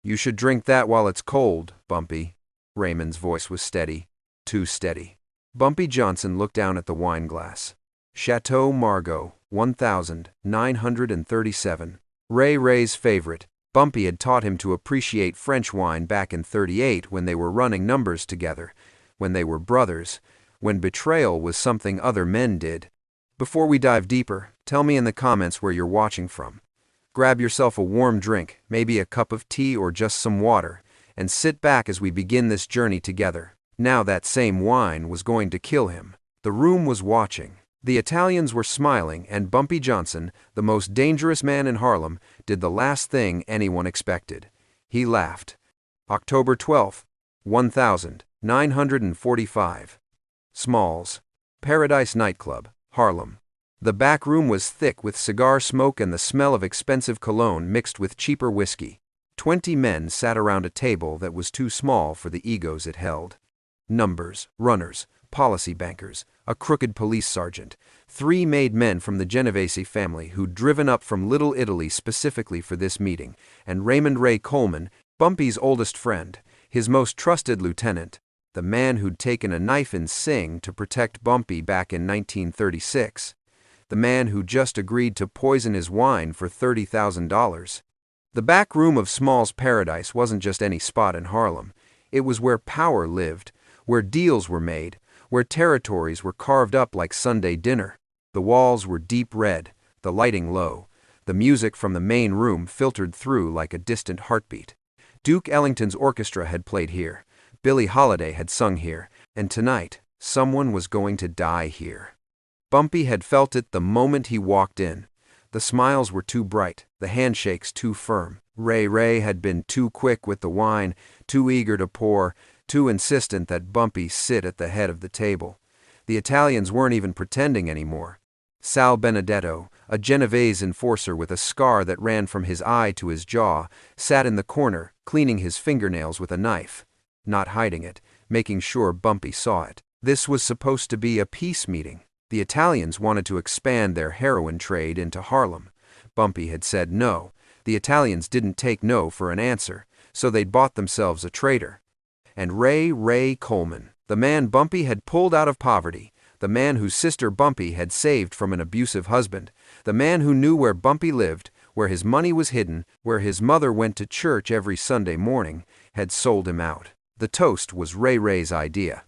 You should drink that while it's cold, Bumpy. Raymond's voice was steady. Too steady. Bumpy Johnson looked down at the wine glass. Chateau Margaux, 1937. Ray Ray's favorite. Bumpy had taught him to appreciate French wine back in '38 when they were running numbers together, when they were brothers, when betrayal was something other men did. Before we dive deeper, tell me in the comments where you're watching from. Grab yourself a warm drink, maybe a cup of tea or just some water, and sit back as we begin this journey together. Now that same wine was going to kill him. The room was watching. The Italians were smiling, and Bumpy Johnson, the most dangerous man in Harlem, did the last thing anyone expected. He laughed. October 12th, 1945. Smalls. Paradise Nightclub, Harlem. The back room was thick with cigar smoke and the smell of expensive cologne mixed with cheaper whiskey. 20 men sat around a table that was too small for the egos it held. Numbers, runners, policy bankers, a crooked police sergeant, 3 made men from the Genovese family who'd driven up from Little Italy specifically for this meeting, and Raymond Ray Coleman, Bumpy's oldest friend, his most trusted lieutenant, the man who'd taken a knife in Sing to protect Bumpy back in 1936, the man who just agreed to poison his wine for $30,000. The back room of Small's Paradise wasn't just any spot in Harlem. It was where power lived, where deals were made, where territories were carved up like Sunday dinner. The walls were deep red, the lighting low. The music from the main room filtered through like a distant heartbeat. Duke Ellington's orchestra had played here, Billie Holiday had sung here, and tonight, someone was going to die here. Bumpy had felt it the moment he walked in. The smiles were too bright, the handshakes too firm. Ray had been too quick with the wine, too eager to pour, too insistent that Bumpy sit at the head of the table. The Italians weren't even pretending anymore. Sal Benedetto, a Genovese enforcer with a scar that ran from his eye to his jaw, sat in the corner, cleaning his fingernails with a knife. Not hiding it, making sure Bumpy saw it. This was supposed to be a peace meeting. The Italians wanted to expand their heroin trade into Harlem. Bumpy had said no. The Italians didn't take no for an answer, so they'd bought themselves a traitor. And Ray Coleman, the man Bumpy had pulled out of poverty, the man whose sister Bumpy had saved from an abusive husband, the man who knew where Bumpy lived, where his money was hidden, where his mother went to church every Sunday morning, had sold him out. The toast was Ray's idea.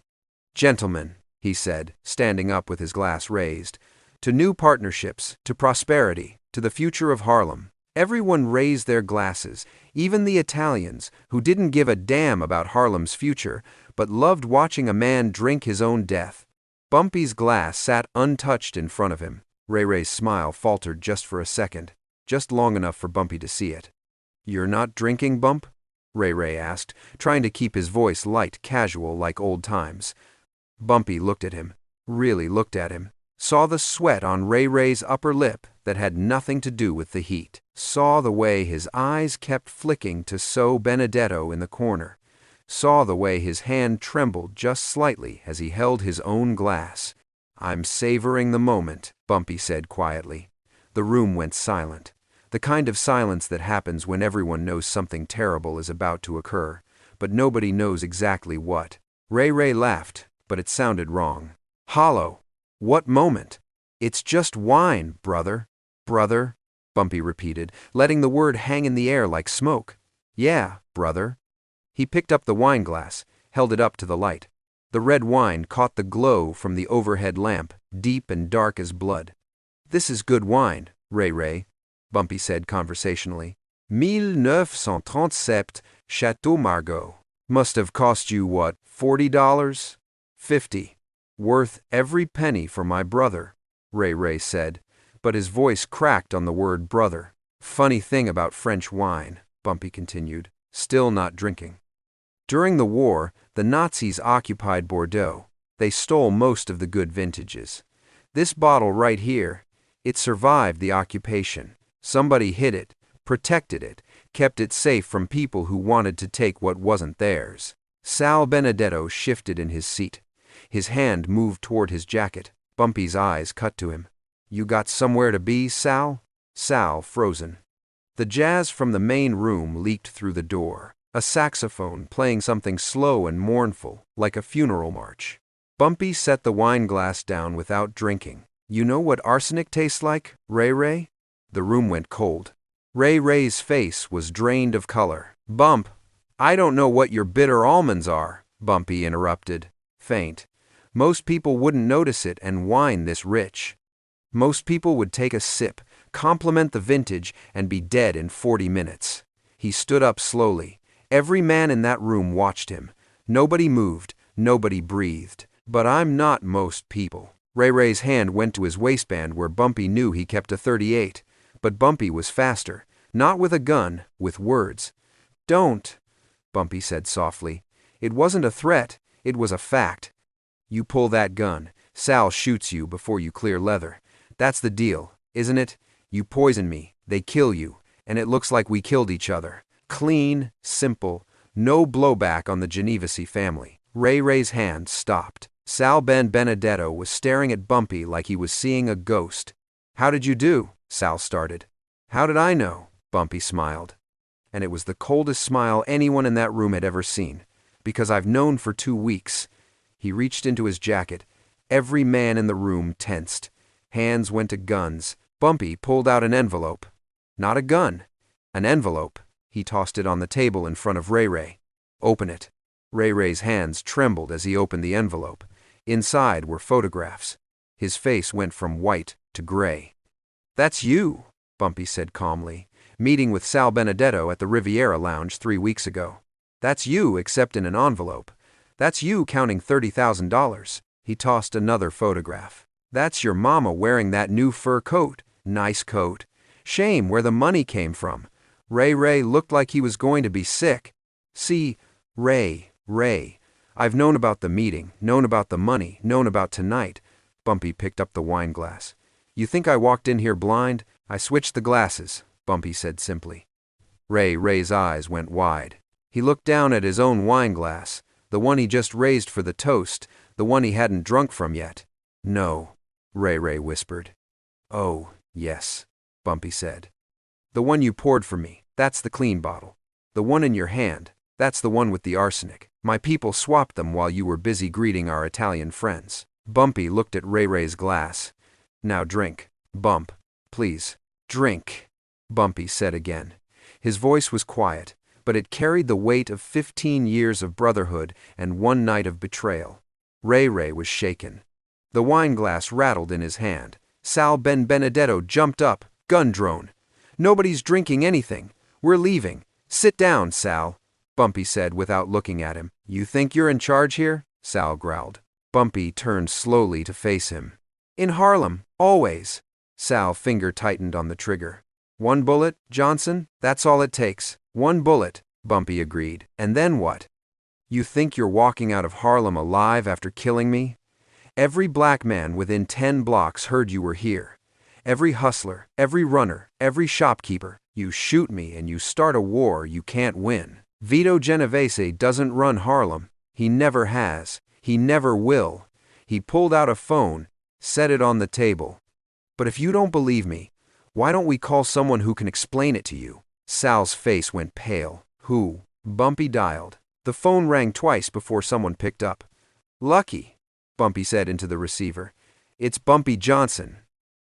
"Gentlemen," he said, standing up with his glass raised, "to new partnerships, to prosperity, to the future of Harlem." Everyone raised their glasses, even the Italians, who didn't give a damn about Harlem's future, but loved watching a man drink his own death. Bumpy's glass sat untouched in front of him. Ray's smile faltered just for a second, just long enough for Bumpy to see it. "You're not drinking, Bump?" Ray asked, trying to keep his voice light, casual, like old times. Bumpy looked at him, really looked at him, saw the sweat on Ray's upper lip that had nothing to do with the heat, saw the way his eyes kept flicking to Sal Benedetto in the corner, saw the way his hand trembled just slightly as he held his own glass. "I'm savoring the moment," Bumpy said quietly. The room went silent, the kind of silence that happens when everyone knows something terrible is about to occur, but nobody knows exactly what. Ray laughed, but it sounded wrong. "Hollow. What moment? It's just wine, brother." "Brother," Bumpy repeated, letting the word hang in the air like smoke. "Yeah, brother." He picked up the wine glass, held it up to the light. The red wine caught the glow from the overhead lamp, deep and dark as blood. "This is good wine, Ray," Bumpy said conversationally. 1937, Chateau Margaux. Must have cost you, what, $40? 50. Worth every penny for my brother, Ray said, but his voice cracked on the word brother. "Funny thing about French wine," Bumpy continued, still not drinking. "During the war, the Nazis occupied Bordeaux. They stole most of the good vintages. This bottle right here, it survived the occupation. Somebody hid it, protected it, kept it safe from people who wanted to take what wasn't theirs." Sal Benedetto shifted in his seat. His hand moved toward his jacket. Bumpy's eyes cut to him. "You got somewhere to be, Sal?" Sal, frozen. The jazz from the main room leaked through the door, a saxophone playing something slow and mournful, like a funeral march. Bumpy set the wine glass down without drinking. You know what arsenic tastes like, Ray Ray? The room went cold. Ray Ray's face was drained of color. Bump, I don't know what your bitter almonds are, Bumpy interrupted. Faint. Most people wouldn't notice it and wine this rich. Most people would take a sip, compliment the vintage, and be dead in 40 minutes. He stood up slowly. Every man in that room watched him. Nobody moved, nobody breathed. But I'm not most people. Ray Ray's hand went to his waistband where Bumpy knew he kept a .38. But Bumpy was faster. Not with a gun, with words. Don't, Bumpy said softly. It wasn't a threat, it was a fact. You pull that gun, Sal shoots you before you clear leather. That's the deal, isn't it? You poison me, they kill you, and it looks like we killed each other. Clean, simple, no blowback on the Genevese family. Ray Ray's hand stopped. Sal Ben Benedetto was staring at Bumpy like he was seeing a ghost. How did you do? Sal started. How did I know? Bumpy smiled. And it was the coldest smile anyone in that room had ever seen. Because I've known for 2 weeks. He reached into his jacket. Every man in the room tensed. Hands went to guns. Bumpy pulled out an envelope. Not a gun. An envelope. He tossed it on the table in front of Ray Ray. Open it. Ray Ray's hands trembled as he opened the envelope. Inside were photographs. His face went from white to gray. That's you, Bumpy said calmly. Meeting with Sal Benedetto at the Riviera Lounge 3 weeks ago. That's you, except in an envelope. That's you counting $30,000. He tossed another photograph. That's your mama wearing that new fur coat. Nice coat. Shame where the money came from. Ray Ray looked like he was going to be sick. See, Ray, I've known about the meeting, known about the money, known about tonight. Bumpy picked up the wine glass. You think I walked in here blind? I switched the glasses, Bumpy said simply. Ray Ray's eyes went wide. He looked down at his own wine glass, the one he just raised for the toast, the one he hadn't drunk from yet. No, Ray Ray whispered. Oh, yes, Bumpy said. The one you poured for me, that's the clean bottle. The one in your hand, that's the one with the arsenic. My people swapped them while you were busy greeting our Italian friends. Bumpy looked at Ray Ray's glass. Now drink, Bump, please, drink, Bumpy said again. His voice was quiet, but it carried the weight of 15 years of brotherhood and 1 night of betrayal. Ray Ray was shaken. The wine glass rattled in his hand. Sal Ben Benedetto jumped up. Gun drone. Nobody's drinking anything. We're leaving. Sit down, Sal, Bumpy said without looking at him. You think you're in charge here? Sal growled. Bumpy turned slowly to face him. In Harlem, always. Sal's finger tightened on the trigger. 1 bullet, Johnson? That's all it takes. 1 bullet, Bumpy agreed. And then what? You think you're walking out of Harlem alive after killing me? Every black man within 10 blocks heard you were here. Every hustler, every runner, every shopkeeper. You shoot me and you start a war you can't win. Vito Genovese doesn't run Harlem. He never has. He never will. He pulled out a phone, set it on the table. But if you don't believe me, why don't we call someone who can explain it to you? Sal's face went pale. Who? Bumpy dialed. The phone rang twice before someone picked up. Lucky, Bumpy said into the receiver. It's Bumpy Johnson.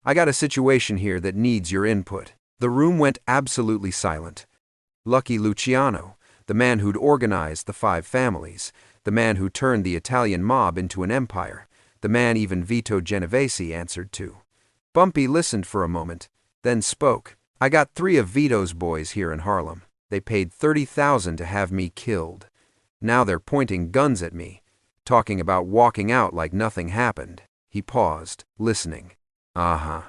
I got a situation here that needs your input. The room went absolutely silent. Lucky Luciano, the man who'd organized the 5 families, the man who turned the Italian mob into an empire, the man even Vito Genovese answered to. Bumpy listened for a moment, then spoke. I got 3 of Vito's boys here in Harlem. They paid $30,000 to have me killed. Now they're pointing guns at me, talking about walking out like nothing happened. He paused, listening. Uh-huh.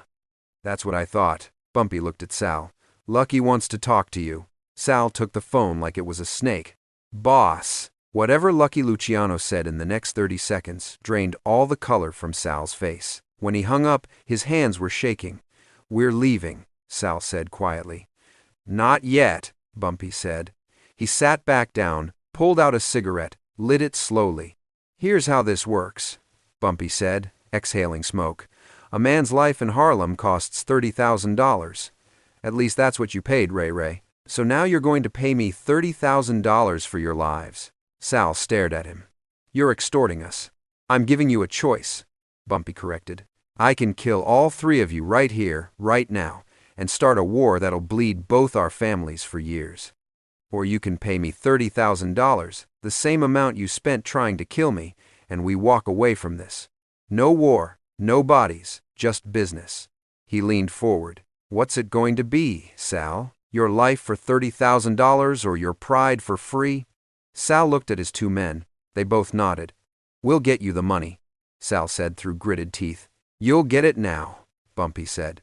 That's what I thought. Bumpy looked at Sal. Lucky wants to talk to you. Sal took the phone like it was a snake. Boss. Whatever Lucky Luciano said in the next 30 seconds drained all the color from Sal's face. When he hung up, his hands were shaking. We're leaving, Sal said quietly. Not yet, Bumpy said. He sat back down, pulled out a cigarette, lit it slowly. Here's how this works, Bumpy said, exhaling smoke. A man's life in Harlem costs $30,000. At least that's what you paid, Ray Ray. So now you're going to pay me $30,000 for your lives. Sal stared at him. You're extorting us. I'm giving you a choice, Bumpy corrected. I can kill all three of you right here, right now, and start a war that'll bleed both our families for years. Or you can pay me $30,000, the same amount you spent trying to kill me, and we walk away from this. No war, no bodies, just business. He leaned forward. What's it going to be, Sal? Your life for $30,000 or your pride for free? Sal looked at his two men. They both nodded. We'll get you the money, Sal said through gritted teeth. You'll get it now, Bumpy said.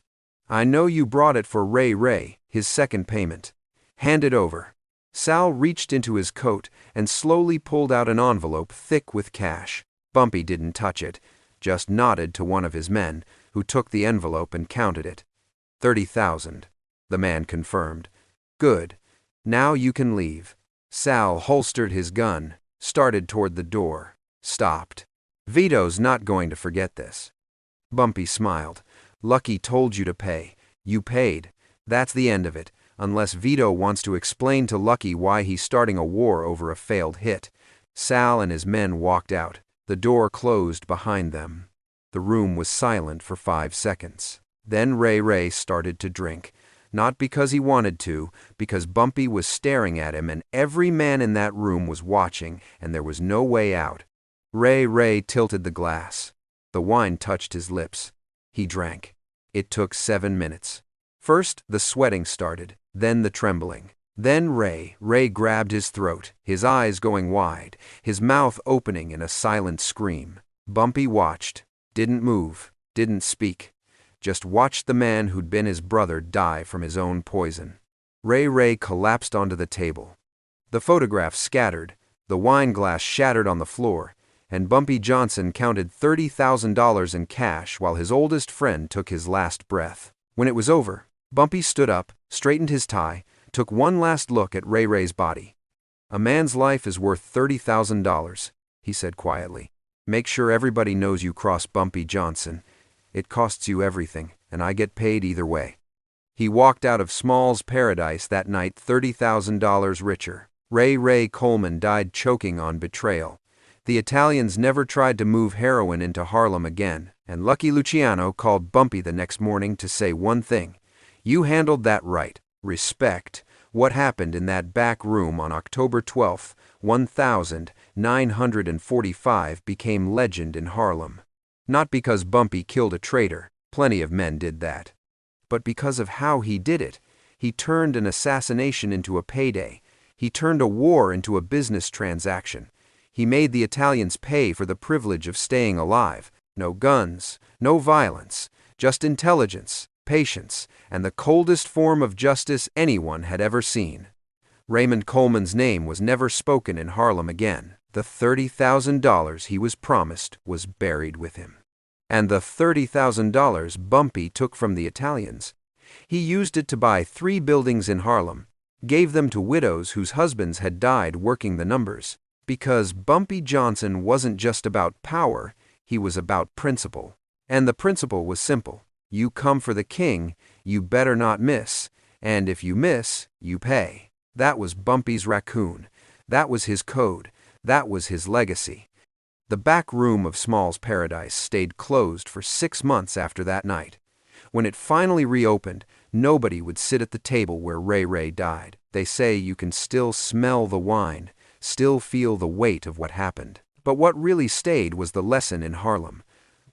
I know you brought it for Ray Ray, his second payment. Hand it over. Sal reached into his coat and slowly pulled out an envelope thick with cash. Bumpy didn't touch it, just nodded to one of his men, who took the envelope and counted it. 30,000, the man confirmed. Good. Now you can leave. Sal holstered his gun, started toward the door, stopped. Vito's not going to forget this. Bumpy smiled. Lucky told you to pay. You paid. That's the end of it, unless Vito wants to explain to Lucky why he's starting a war over a failed hit. Sal and his men walked out. The door closed behind them. The room was silent for 5 seconds. Then Ray Ray started to drink. Not because he wanted to, because Bumpy was staring at him and every man in that room was watching and there was no way out. Ray Ray tilted the glass. The wine touched his lips. He drank. It took 7 minutes. First, the sweating started, then the trembling. Then Ray grabbed his throat, his eyes going wide, his mouth opening in a silent scream. Bumpy watched, didn't move, didn't speak. Just watched the man who'd been his brother die from his own poison. Ray collapsed onto the table. The photographs scattered, the wine glass shattered on the floor, and Bumpy Johnson counted $30,000 in cash while his oldest friend took his last breath. When it was over, Bumpy stood up, straightened his tie, took one last look at Ray Ray's body. A man's life is worth $30,000, he said quietly. Make sure everybody knows you crossed Bumpy Johnson. It costs you everything, and I get paid either way. He walked out of Small's Paradise that night $30,000 richer. Ray Coleman died choking on betrayal. The Italians never tried to move heroin into Harlem again, and Lucky Luciano called Bumpy the next morning to say one thing. You handled that right. Respect. What happened in that back room on October 12th, 1945 became legend in Harlem. Not because Bumpy killed a traitor, plenty of men did that, but because of how he did it. He turned an assassination into a payday. He turned a war into a business transaction. He made the Italians pay for the privilege of staying alive. No guns, no violence, just intelligence, patience, and the coldest form of justice anyone had ever seen. Raymond Coleman's name was never spoken in Harlem again. The $30,000 he was promised was buried with him. And the $30,000 Bumpy took from the Italians. He used it to buy 3 buildings in Harlem, gave them to widows whose husbands had died working the numbers. Because Bumpy Johnson wasn't just about power, he was about principle. And the principle was simple. You come for the king, you better not miss, and if you miss, you pay. That was Bumpy's raccoon. That was his code. That was his legacy. The back room of Small's Paradise stayed closed for 6 months after that night. When it finally reopened, nobody would sit at the table where Ray died. They say you can still smell the wine, still feel the weight of what happened. But what really stayed was the lesson in Harlem.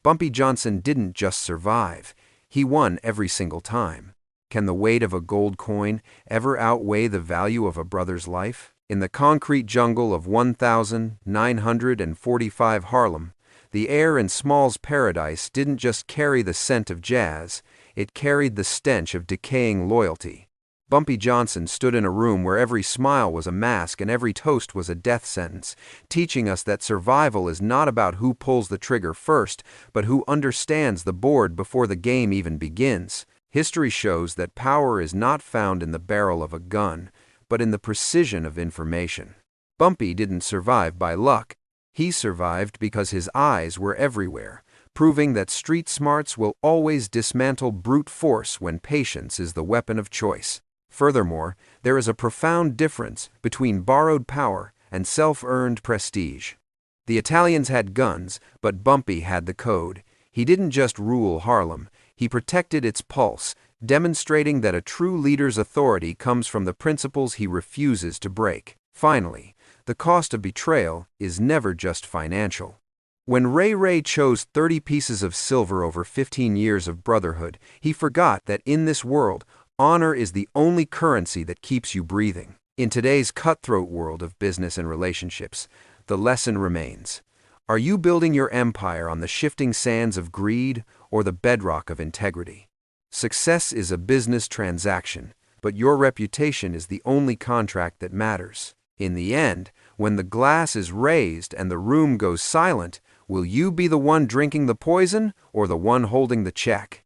Bumpy Johnson didn't just survive. He won every single time. Can the weight of a gold coin ever outweigh the value of a brother's life? In the concrete jungle of 1945 Harlem, the air in Small's Paradise didn't just carry the scent of jazz, it carried the stench of decaying loyalty. Bumpy Johnson stood in a room where every smile was a mask and every toast was a death sentence, teaching us that survival is not about who pulls the trigger first, but who understands the board before the game even begins. History shows that power is not found in the barrel of a gun, but in the precision of information. Bumpy didn't survive by luck. He survived because his eyes were everywhere, proving that street smarts will always dismantle brute force when patience is the weapon of choice. Furthermore, there is a profound difference between borrowed power and self-earned prestige. The Italians had guns, but Bumpy had the code. He didn't just rule Harlem, he protected its pulse, demonstrating that a true leader's authority comes from the principles he refuses to break. Finally, the cost of betrayal is never just financial. When Ray chose 30 pieces of silver over 15 years of brotherhood, he forgot that in this world, honor is the only currency that keeps you breathing. In today's cutthroat world of business and relationships, the lesson remains. Are you building your empire on the shifting sands of greed or the bedrock of integrity? Success is a business transaction, but your reputation is the only contract that matters. In the end, when the glass is raised and the room goes silent, will you be the one drinking the poison or the one holding the check?